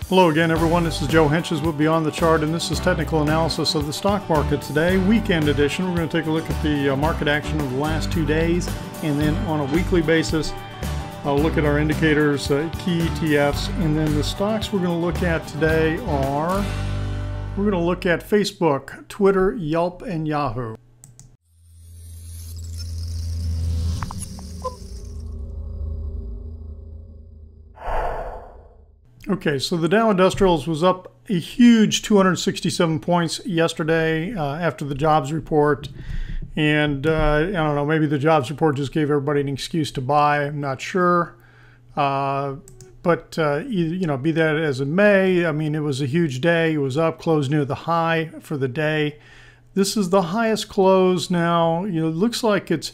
Hello again, everyone. This is Joe Henches with Beyond the Chart, and this is technical analysis of the stock market today, weekend edition. We're going to take a look at the market action of the last 2 days, and then on a weekly basis, I'll look at our indicators, key ETFs, and then the stocks we're going to look at today are, we're going to look at Facebook, Twitter, Yelp, and YAHOO. Okay, so the Dow Industrials was up a huge 267 points yesterday after the jobs report. And I don't know, maybe the jobs report just gave everybody an excuse to buy. I'm not sure. But be that as it may, I mean, it was a huge day. It was up, closed near the high for the day. This is the highest close now. It looks like it's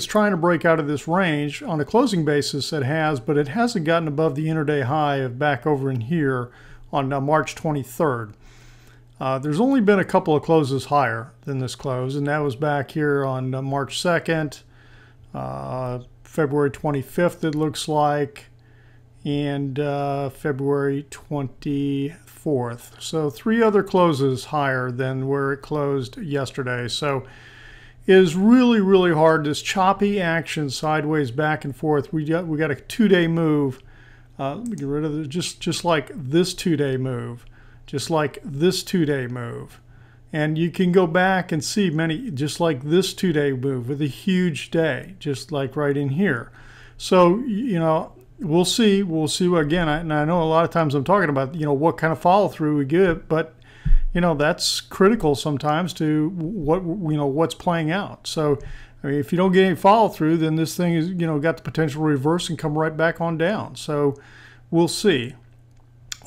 trying to break out of this range. On a closing basis, it has, but it hasn't gotten above the intraday high of back over in here on March 23rd. There's only been a couple of closes higher than this close, and that was back here on March 2nd, February 25th, it looks like, and February 24th. So 3 other closes higher than where it closed yesterday. So it is really, really hard. This choppy action sideways back and forth. We got a 2-day move. Let me get rid of it. Just like this 2-day move. Just like this 2-day move. And you can go back and see many, just like this 2-day move with a huge day, just like right in here. So, we'll see. We'll see again. And I know a lot of times I'm talking about, what kind of follow through we get, but that's critical sometimes to what's playing out. So, I mean, if you don't get any follow through, then this thing is, got the potential to reverse and come right back on down. So we'll see.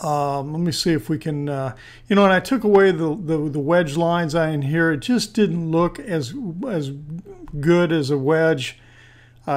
Let me see if we can, and I took away the wedge lines in here. It just didn't look as good as a wedge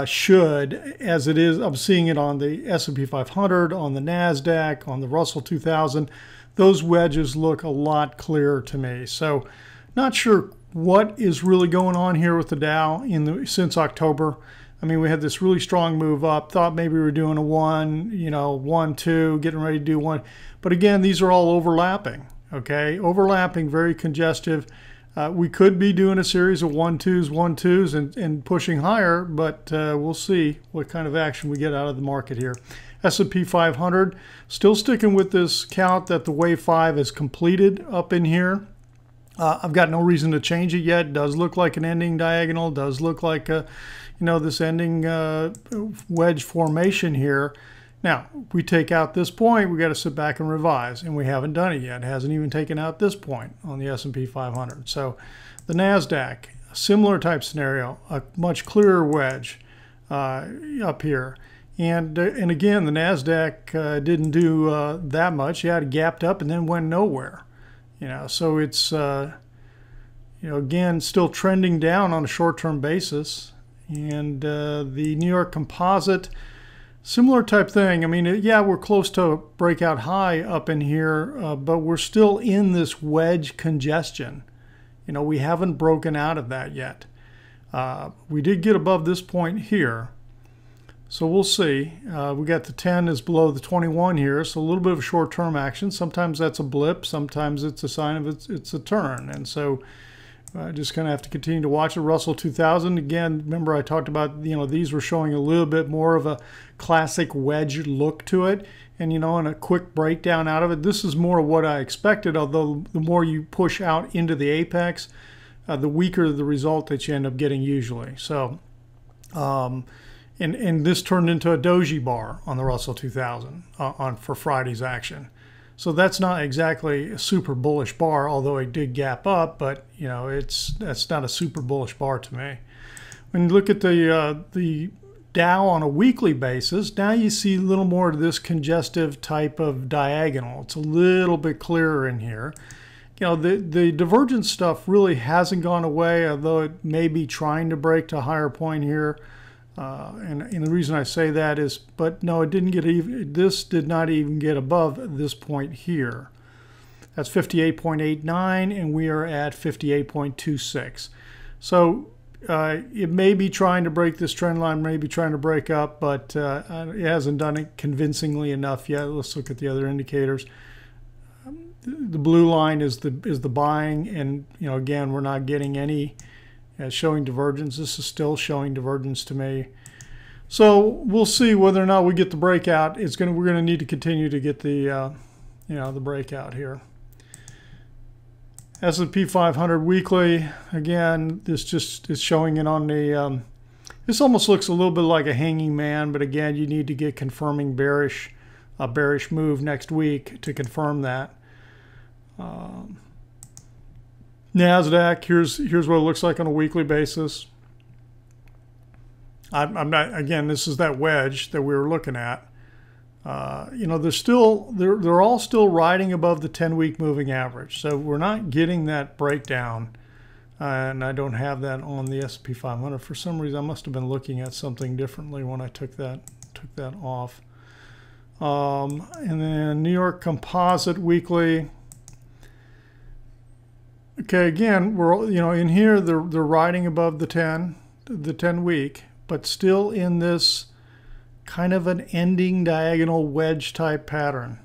should as it is. I'm seeing it on the S&P 500, on the NASDAQ, on the Russell 2000. Those wedges look a lot clearer to me. So not sure what is really going on here with the Dow since October. I mean, we had this really strong move up. Thought maybe we were doing a 1, 2, getting ready to do 1. But again, these are all overlapping, okay? Overlapping, very congestive. We could be doing a series of 1-2s, 1-2s and pushing higher, but we'll see what kind of action we get out of the market here. S&P 500, still sticking with this count that the wave 5 is completed up in here. I've got no reason to change it yet. It does look like an ending diagonal. It does look like this ending wedge formation here. Now, if we take out this point, we got to sit back and revise, and we haven't done it yet. It hasn't even taken out this point on the S&P 500. So the NASDAQ, a similar type scenario, a much clearer wedge up here. And again, the NASDAQ didn't do that much. Yeah, it gapped up and then went nowhere. So it's, again, still trending down on a short-term basis. And the New York Composite, similar type thing. I mean, yeah, we're close to a breakout high up in here, but we're still in this wedge congestion. We haven't broken out of that yet. We did get above this point here. So we'll see. We got the 10 is below the 21 here, so a little bit of short-term action. Sometimes that's a blip. Sometimes it's a sign of it's a turn. And so just going to have to continue to watch the Russell 2000. Again, remember I talked about, these were showing a little bit more of a classic wedge look to it. And, and a quick breakdown out of it. This is more of what I expected, although the more you push out into the apex, the weaker the result that you end up getting usually. So, And this turned into a doji bar on the Russell 2000 for Friday's action. So that's not exactly a super bullish bar, although it did gap up, but that's not a super bullish bar to me. When you look at the Dow on a weekly basis, now you see a little more of this congestive type of diagonal. It's a little bit clearer in here. The divergent stuff really hasn't gone away, although it may be trying to break to a higher point here. And the reason I say that is, but no, it didn't get even, this did not even get above this point here. That's 58.89, and we are at 58.26. So It may be trying to break this trend line, may be trying to break up, but it hasn't done it convincingly enough yet. Let's look at the other indicators. The blue line is the buying, and again, we're not getting any showing divergence. This is still showing divergence to me. So we'll see whether or not we get the breakout. We're gonna need to continue to get the the breakout here. S&P 500 weekly, again, this just is showing it on the, this almost looks a little bit like a hanging man, but again, you need to get confirming a bearish move next week to confirm that. NASDAQ, here's what it looks like on a weekly basis. I'm not, again, this is that wedge that we were looking at. They're all still riding above the 10-week moving average. So we're not getting that breakdown. And I don't have that on the S&P 500. For some reason, I must have been looking at something differently when I took that off. And then New York Composite weekly. Okay, again, we're in here they're riding above the 10 week, but still in this kind of an ending diagonal wedge type pattern.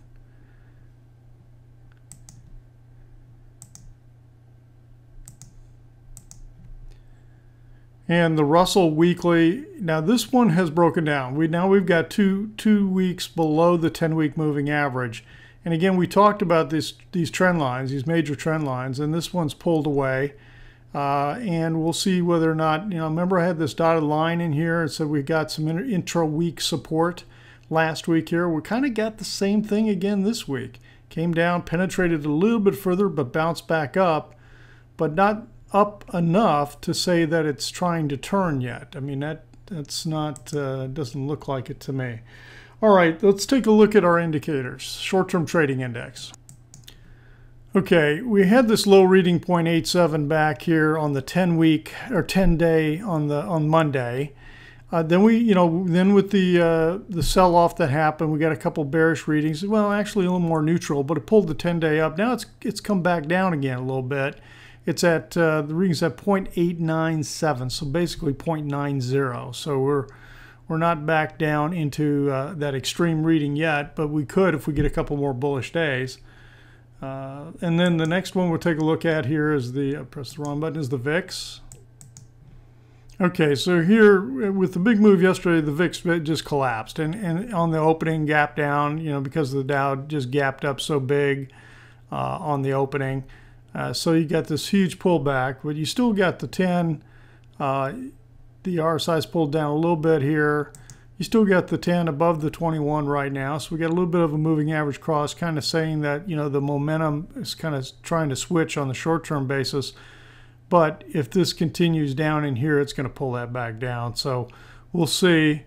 And the Russell weekly, now this one has broken down. We've got two weeks below the 10-week moving average. And again, we talked about these trend lines, these major trend lines, and this one's pulled away. And we'll see whether or not, remember I had this dotted line in here and said we got some intra-week support last week here. We kind of got the same thing again this week. Came down, penetrated a little bit further, but bounced back up, but not up enough to say that it's trying to turn yet. I mean, that's not, doesn't look like it to me. All right, let's take a look at our indicators. Short-term trading index. Okay, we had this low reading 0.87 back here on the 10-week or 10-day on Monday. Then with the sell-off that happened, we got a couple bearish readings. Well, actually a little more neutral, but it pulled the 10-day up. Now it's come back down again a little bit. It's at the reading's at 0.897, so basically 0.90. So we're not back down into that extreme reading yet, but we could if we get a couple more bullish days. And then the next one we'll take a look at here is press the wrong button, is the VIX. Okay, so here with the big move yesterday, the VIX just collapsed. And on the opening, gap down, because the Dow just gapped up so big on the opening. So you got this huge pullback, but you still got the 10. The RSI's pulled down a little bit here. You still got the 10 above the 21 right now. So we got a little bit of a moving average cross, kind of saying that, the momentum is kind of trying to switch on the short-term basis. But if this continues down in here, it's going to pull that back down. So we'll see.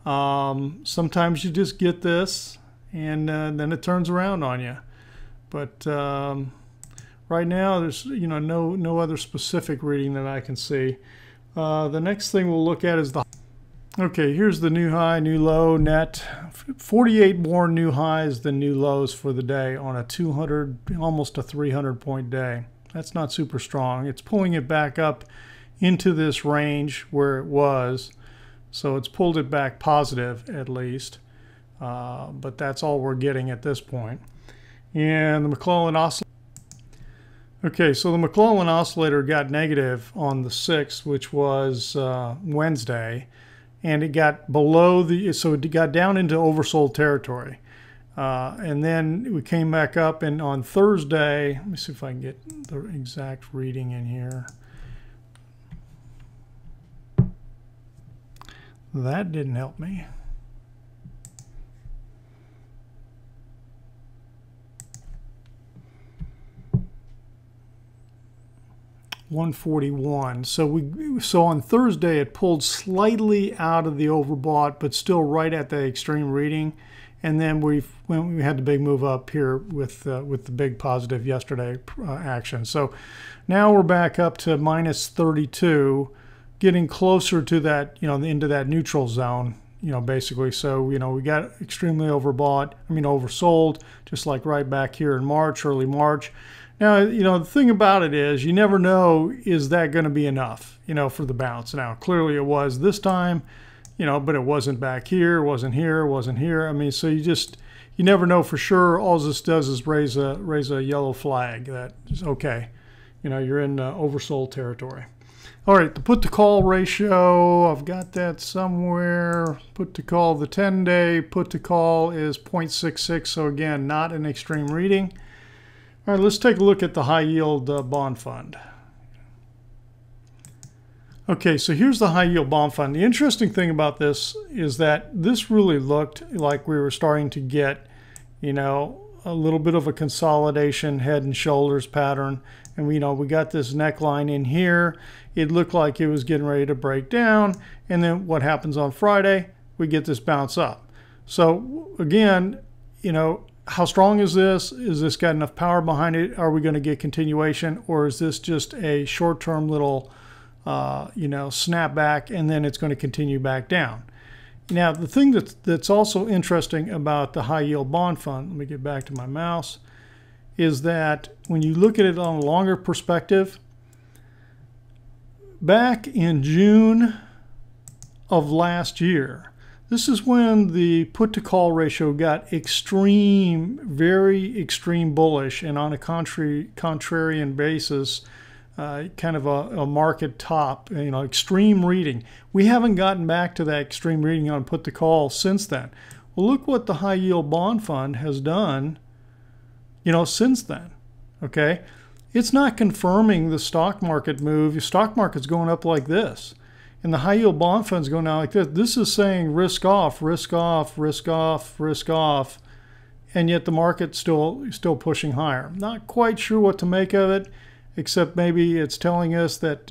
Sometimes you just get this, and then it turns around on you. But right now, there's no other specific reading that I can see. The next thing we'll look at is okay, here's the new high, new low net. 48 more new highs than new lows for the day on a 200, almost a 300-point day. That's not super strong. It's pulling it back up into this range where it was. So it's pulled it back positive at least. But that's all we're getting at this point. And the McClellan oscillator. Okay, so the McClellan oscillator got negative on the 6th, which was Wednesday. And it got below so it got down into oversold territory. And then we came back up, and on Thursday, let me see if I can get the exact reading in here. That didn't help me. $141. So on Thursday it pulled slightly out of the overbought, but still right at the extreme reading. And then we had the big move up here with the big positive yesterday action. So now we're back up to minus 32, getting closer to that, into that neutral zone, basically. So we got extremely overbought. Oversold, just like right back here in March, early March. Now, the thing about it is you never know, is that going to be enough, for the bounce? Now, clearly it was this time, but it wasn't back here, wasn't here, wasn't here. I mean, so you never know for sure. All this does is raise a yellow flag that is okay. You're in oversold territory. All right, the put to call ratio, I've got that somewhere. Put to call, the 10-day put to call is 0.66. So again, not an extreme reading. All right, let's take a look at the high yield bond fund. Okay, so here's the high yield bond fund. The interesting thing about this is that this really looked like we were starting to get, a little bit of a consolidation, head and shoulders pattern. And we got this neckline in here. It looked like it was getting ready to break down. And then what happens on Friday? We get this bounce up. So again, how strong is this? Is this got enough power behind it? Are we going to get continuation? Or is this just a short-term little, snapback, and then it's going to continue back down? Now, the thing that's also interesting about the high yield bond fund, let me get back to my mouse, is that when you look at it on a longer perspective, back in June of last year, this is when the put to call ratio got extreme, very extreme bullish, and on a contrarian basis, kind of a market top, extreme reading. We haven't gotten back to that extreme reading on put to call since then. Well, look what the high yield bond fund has done, since then. Okay, it's not confirming the stock market move. The stock market's going up like this, and the high yield bond fund's going down like this. This is saying risk off, risk off, risk off, risk off, and yet the market's still pushing higher. Not quite sure what to make of it, except maybe it's telling us that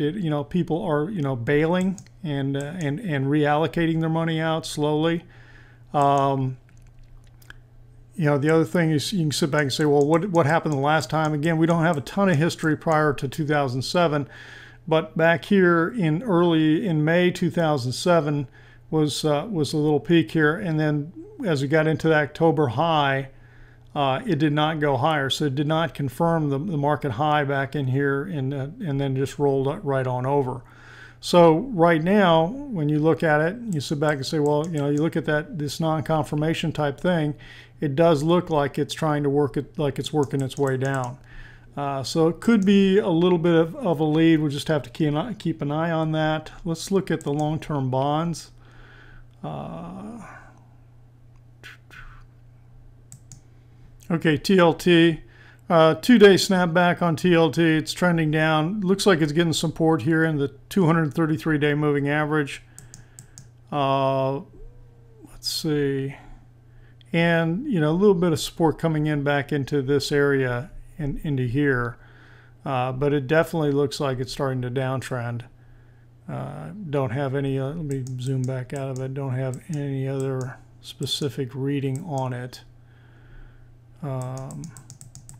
people are bailing and reallocating their money out slowly. The other thing is you can sit back and say, well, what happened the last time? Again, we don't have a ton of history prior to 2007, but back here in May 2007 was a little peak here, and then as we got into the October high, it did not go higher, so it did not confirm the market high back in here, and then just rolled right on over. So right now, when you look at it, you sit back and say, well, you look at this non-confirmation type thing, it does look like it's trying to work it, like it's working its way down. So it could be a little bit of a lead. We'll just have to keep an eye on that. Let's look at the long-term bonds. Okay, TLT, 2-day snapback on TLT. It's trending down. Looks like it's getting support here in the 233-day moving average. Let's see. And, a little bit of support coming in back into this area and into here. But it definitely looks like it's starting to downtrend. Don't have any, let me zoom back out of it. Don't have any other specific reading on it.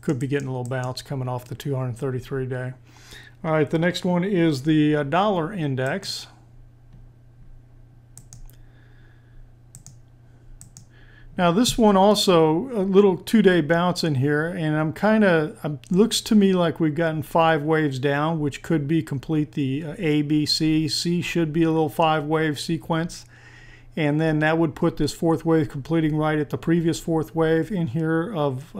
Could be getting a little bounce coming off the 233-day. All right, the next one is the dollar index. Now this one also a little 2-day bounce in here, and looks to me like we've gotten 5 waves down, which could be complete the A, B, C. C should be a little 5-wave sequence. And then that would put this 4th wave completing right at the previous 4th wave in here of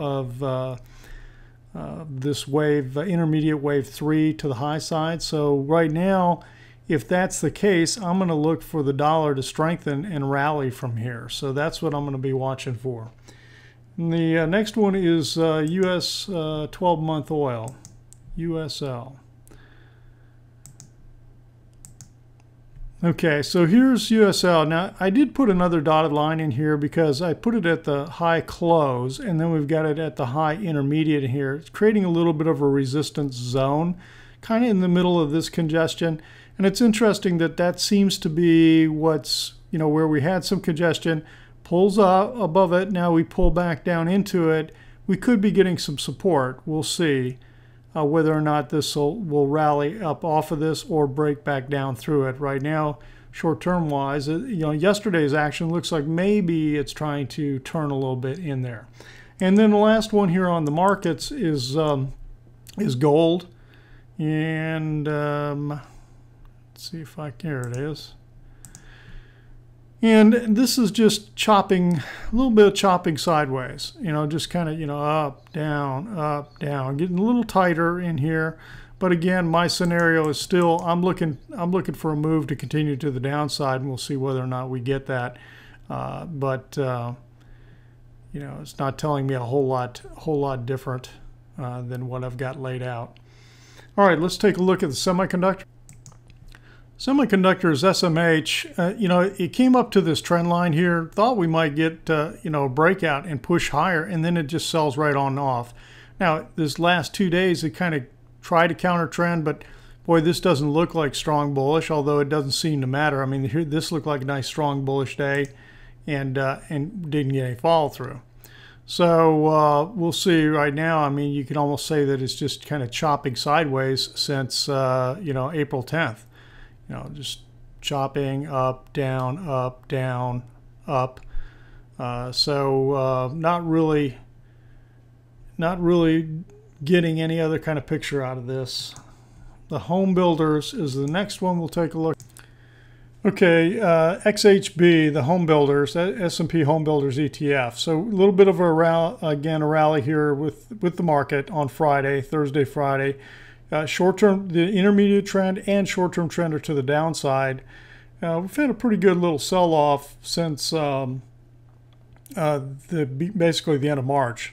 this wave, intermediate wave 3 to the high side. So right now, if that's the case, I'm going to look for the dollar to strengthen and rally from here. So that's what I'm going to be watching for. And the next one is US 12-month oil, USL. Okay, so here's USL. Now, I did put another dotted line in here because I put it at the high close, and then we've got it at the high intermediate here. It's creating a little bit of a resistance zone, kind of in the middle of this congestion. And it's interesting that that seems to be what's, where we had some congestion, pulls up above it, now we pull back down into it. We could be getting some support. We'll see. Whether or not this will rally up off of this or break back down through it. Right now, short-term wise, yesterday's action looks like maybe it's trying to turn a little bit in there. And then the last one here on the markets is is gold. And let's see if here it is. And this is just chopping, a little bit of chopping sideways, you know, just kind of, you know, up, down, getting a little tighter in here. But again, my scenario is still, I'm looking for a move to continue to the downside, and we'll see whether or not we get that. You know, it's not telling me a whole lot different than what I've got laid out. All right, let's take a look at the semiconductor. Semiconductors, SMH, you know, it came up to this trend line here, thought we might get, you know, a breakout and push higher, and then it just sells right on off. Now, this last 2 days, it kind of tried to counter trend, but boy, this doesn't look like strong bullish, although it doesn't seem to matter. I mean, here, this looked like a nice strong bullish day and didn't get any follow through. So we'll see right now. I mean, you can almost say that it's just kind of chopping sideways since, you know, April 10th. You know, just chopping up, down, up, down, up. So not really getting any other kind of picture out of this. The home builders is the next one we'll take a look. Okay, XHB, the home builders, S&P home builders ETF. So a little bit of a rally here with the market on Thursday, Friday. Short-term, the intermediate trend and short-term trend are to the downside. We've had a pretty good little sell-off since basically the end of March.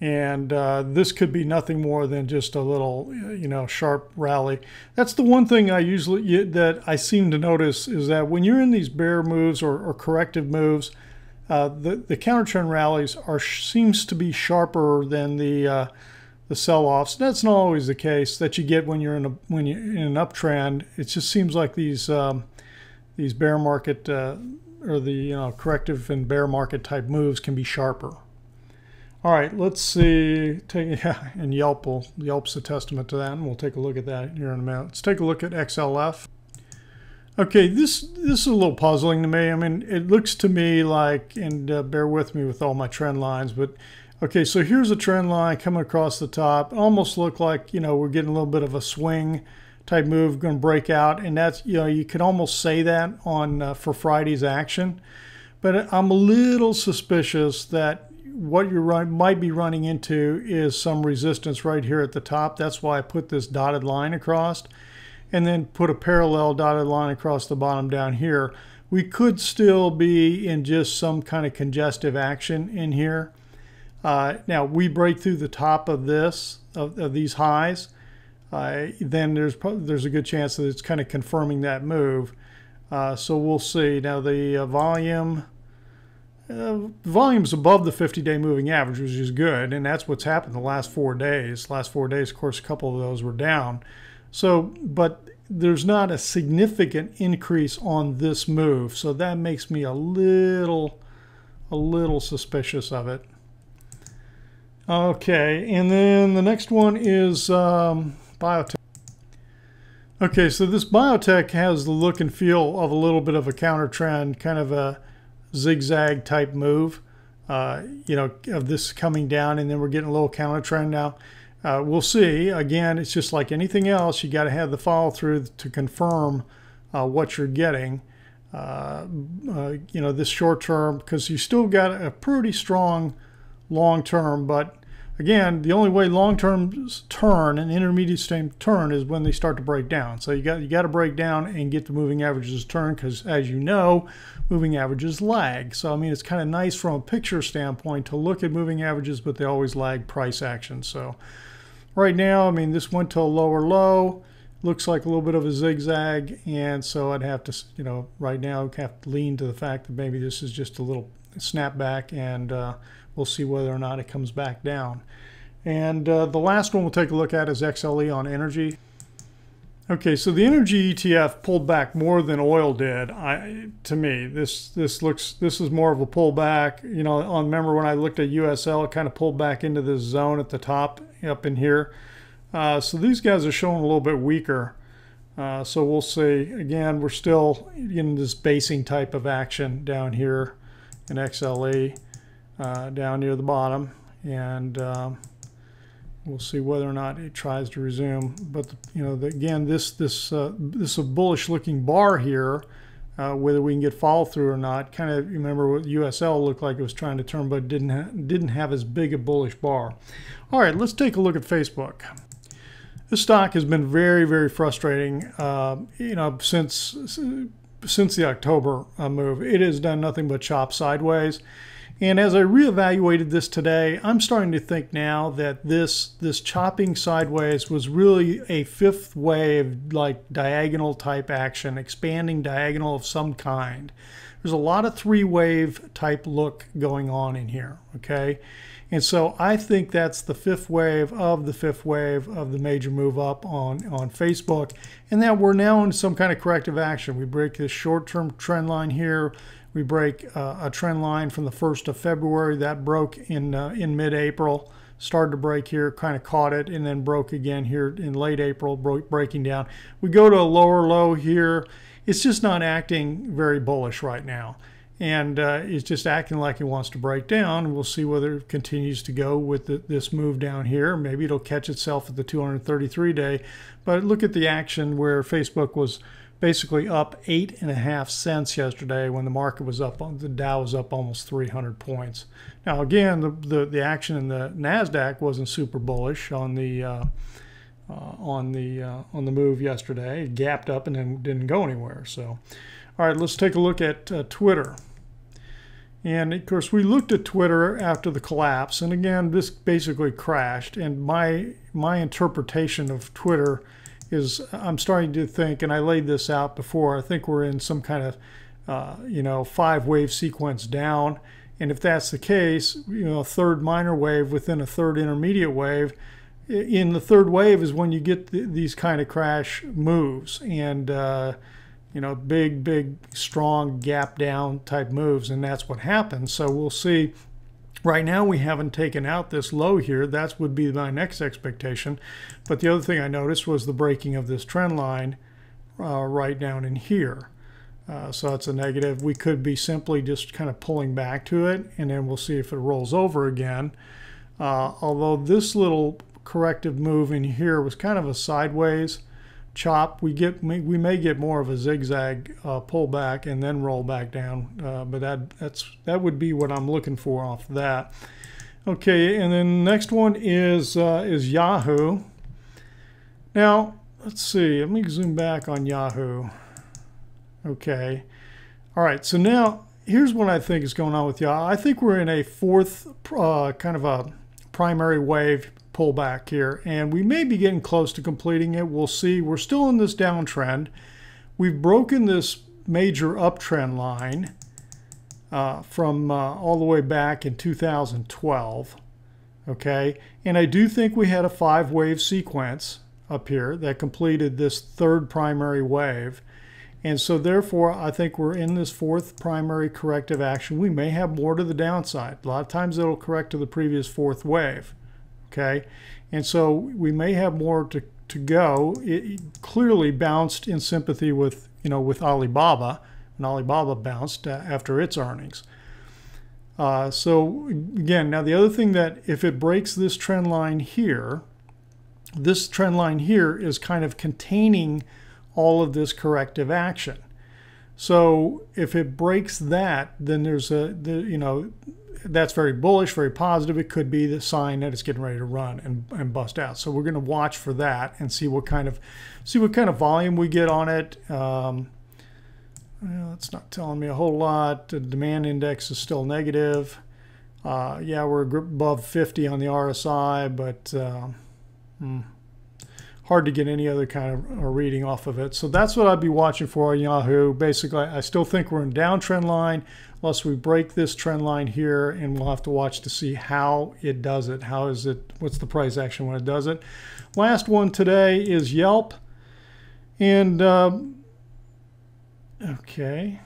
And this could be nothing more than just a little, you know, sharp rally. That's the one thing that I seem to notice is that when you're in these bear moves or corrective moves, the counter trend rallies seems to be sharper than the sell-offs. That's not always the case that you get when you're in an uptrend. It just seems like these bear market or the, you know, corrective and bear market type moves can be sharper. All right, let's see. And YELP's a testament to that, and we'll take a look at that here in a minute. Let's take a look at XLF. Okay, this is a little puzzling to me. I mean, it looks to me like, and bear with me with all my trend lines, but okay, so here's a trend line coming across the top. It almost looked like, you know, we're getting a little bit of a swing type move going to break out, and that's, you know, you could almost say that on for Friday's action. But I'm a little suspicious that what you might be running into is some resistance right here at the top. That's why I put this dotted line across and then put a parallel dotted line across the bottom down here. We could still be in just some kind of congestive action in here. Now we break through the top of this of these highs, then there's a good chance that it's kind of confirming that move. So we'll see. Now the volume's above the 50-day moving average, which is good, and that's what's happened the last 4 days. Last 4 days, of course, a couple of those were down. So, but there's not a significant increase on this move, so that makes me a little suspicious of it. Okay, and then the next one is biotech. Okay, so this biotech has the look and feel of a little bit of a counter trend, kind of a zigzag type move, you know, of this coming down, and then we're getting a little counter trend now. We'll see. Again, it's just like anything else. You got to have the follow through to confirm what you're getting. You know, this short term, because you still got a pretty strong long term, but again, the only way long terms turn and intermediate turn is when they start to break down. So you got to break down and get the moving averages turn, because as you know, moving averages lag. So I mean, it's kind of nice from a picture standpoint to look at moving averages, but they always lag price action. So right now, I mean, this went to a lower low, looks like a little bit of a zigzag, and so I'd have to, you know, right now have to lean to the fact that maybe this is just a little snapback, and we'll see whether or not it comes back down. And the last one we'll take a look at is XLE on energy. Okay, so the energy ETF pulled back more than oil did. To me, this is more of a pullback. You know, remember when I looked at USL, it kind of pulled back into this zone at the top up in here. So these guys are showing a little bit weaker. So we'll see. Again, we're still in this basing type of action down here in XLE, down near the bottom, and We'll see whether or not it tries to resume. But again, this is a bullish looking bar here. Whether we can get follow through or not, kind of remember what USL looked like it was trying to turn, but didn't have as big a bullish bar. All right, let's take a look at Facebook. This stock has been very, very frustrating. Since the October move, it has done nothing but chop sideways. And as I reevaluated this today, I'm starting to think now that this chopping sideways was really a fifth wave, like diagonal type action, expanding diagonal of some kind. There's a lot of three-wave type look going on in here, okay? And so I think that's the fifth wave of the major move up on Facebook, and that we're now in some kind of corrective action. We break this short-term trend line here. We break a trend line from the 1st of February that broke in mid-April, started to break here, kind of caught it, and then broke again here in late April, breaking down. We go to a lower low here. It's just not acting very bullish right now, and it's just acting like it wants to break down. We'll see whether it continues to go with this move down here. Maybe it'll catch itself at the 233-day, but look at the action where Facebook was basically up 8.5 cents yesterday when the market was up, the Dow was up almoed 300 points. Now again, the action in the Nasdaq wasn't super bullish on the move yesterday. It gapped up and then didn't go anywhere. So, all right, let's take a look at Twitter. And of course, we looked at Twitter after the collapse, and again, this basically crashed. And my interpretation of Twitter is, I'm starting to think, and I laid this out before, I think we're in some kind of five-wave sequence down. And if that's the case, a third minor wave within a third intermediate wave. In the third wave is when you get these kind of crash moves and big strong gap down type moves, and that's what happens. So we'll see. Right now we haven't taken out this low here. That would be my next expectation. But the other thing I noticed was the breaking of this trend line right down in here. So that's a negative. We could be simply just kind of pulling back to it, and then we'll see if it rolls over again. Although this little corrective move in here was kind of a sideways chop, we may get more of a zigzag pullback and then roll back down, but that would be what I'm looking for off of that. Okay, and then next one is YAHOO. Now let's see, let me zoom back on YAHOO. Okay, all right, so now here's what I think is going on with YAHOO. I think we're in a fourth kind of a primary wave pullback here, and we may be getting close to completing it. We'll see. We're still in this downtrend. We've broken this major uptrend line from all the way back in 2012. Okay, and I do think we had a five-wave sequence up here that completed this third primary wave, and so therefore I think we're in this fourth primary corrective action. We may have more to the downside. A lot of times it'll correct to the previous fourth wave. Okay, and so we may have more to go. It clearly bounced in sympathy with Alibaba, and Alibaba bounced after its earnings. So again, now the other thing, that if it breaks this trend line here, this trend line here is kind of containing all of this corrective action. So if it breaks that, then there's that's very bullish, very positive. It could be the sign that it's getting ready to run and bust out. So we're going to watch for that and see what kind of volume we get on it. Well, it's not telling me a whole lot. The demand index is still negative. Yeah, we're above 50 on the RSI, but hard to get any other kind of reading off of it. So that's what I'd be watching for on YAHOO. Basically, I still think we're in downtrend line unless we break this trend line here, and we'll have to watch to see how it does it. What's the price action when it does it? Last one today is YELP. And okay,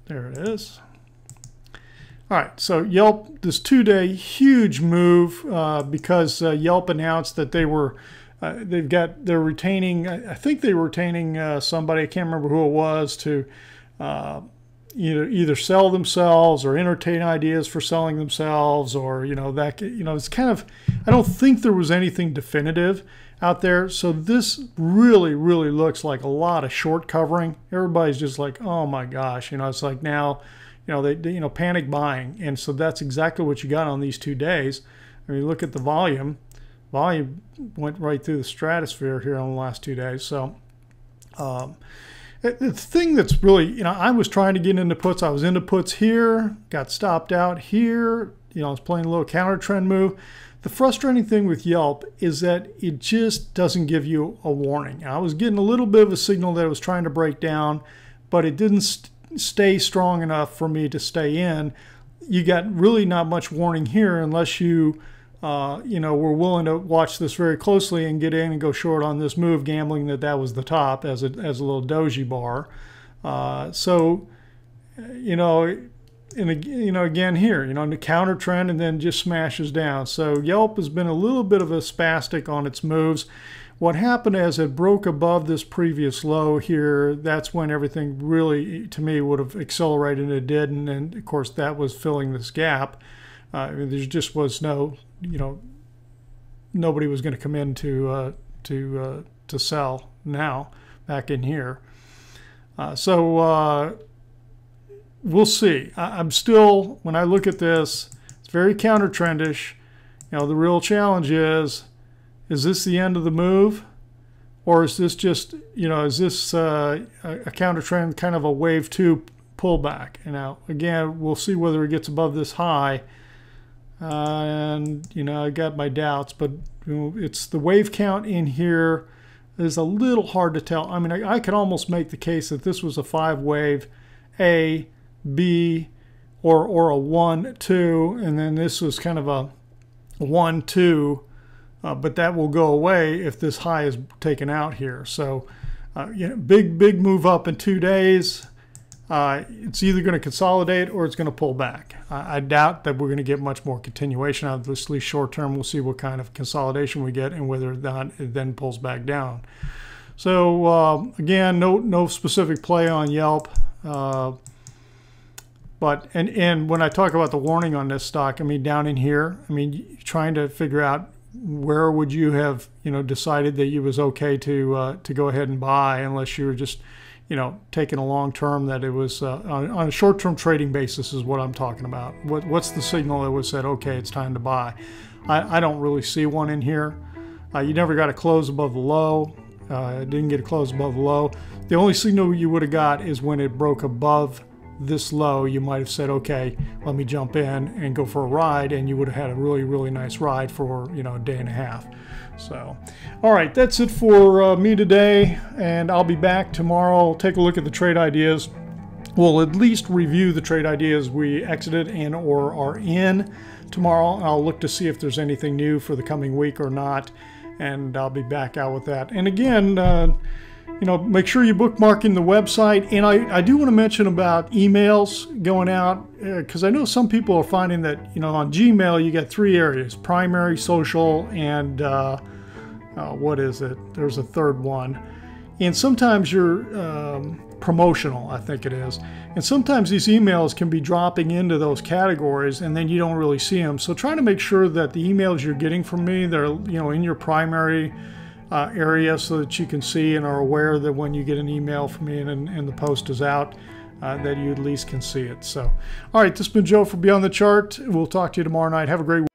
there it is. All right, so YELP, this two-day huge move because YELP announced that they're retaining, I think they were retaining somebody, I can't remember who it was, to either sell themselves or entertain ideas for selling themselves, or it's kind of, I don't think there was anything definitive out there. So this really looks like a lot of short covering. Everybody's just like, oh my gosh, it's like now, they panic buying. And so that's exactly what you got on these 2 days. I mean, look at the volume went right through the stratosphere here on the last 2 days. So the thing that's really, I was trying to get into puts. I was into puts here, got stopped out here. I was playing a little counter trend move. The frustrating thing with YELP is that it just doesn't give you a warning. I was getting a little bit of a signal that it was trying to break down, but it didn't stay strong enough for me to stay in. You got really not much warning here unless you were willing to watch this very closely and get in and go short on this move, gambling that was the top as a little doji bar. Again here, the counter trend and then just smashes down. So YELP has been a little bit of a spastic on its moves. What happened as it broke above this previous low here, that's when everything really, to me, would have accelerated, and it didn't. And of course, that was filling this gap. There just was no, nobody was going to come in to sell now back in here. We'll see. I'm still, when I look at this, it's very counter trendish. The real challenge is this the end of the move, or is this just, is this a counter trend, kind of a wave 2 pullback? Now, again, we'll see whether it gets above this high. And I got my doubts, but it's the wave count in here is a little hard to tell. I mean, I could almost make the case that this was a 5-wave A, B, or a 1, 2, and then this was kind of a 1, 2, but that will go away if this high is taken out here. So, big move up in 2 days. It's either going to consolidate or it's going to pull back. I doubt that we're going to get much more continuation out of this, at least short term. We'll see what kind of consolidation we get and whether that it then pulls back down. So again, no specific play on YELP. But when I talk about the warning on this stock, I mean down in here, I mean trying to figure out where would you have decided that it was okay to go ahead and buy, unless you were just taking a long term, that it was on a short term trading basis is what I'm talking about. What's the signal that was said, okay, it's time to buy? I don't really see one in here. You never got a close above the low. Didn't get a close above the low. The only signal you would have got is when it broke above this low. You might have said, okay, let me jump in and go for a ride, and you would have had a really nice ride for a day and a half. So, all right, that's it for me today, and I'll be back tomorrow. I'll take a look at the trade ideas. We'll at least review the trade ideas we exited and or are in tomorrow. I'll look to see if there's anything new for the coming week or not, and I'll be back out with that. And again, make sure you bookmark in the website. And I do want to mention about emails going out, because I know some people are finding that, on Gmail you get 3 areas: primary, social, and what is it? There's a third one. And sometimes you're promotional, I think it is. And sometimes these emails can be dropping into those categories, and then you don't really see them. So try to make sure that the emails you're getting from me, they're in your primary area, so that you can see and are aware that when you get an email from me and the post is out, that you at least can see it. So, all right, this has been Joe for Beyond the Chart. We'll talk to you tomorrow night. Have a great week.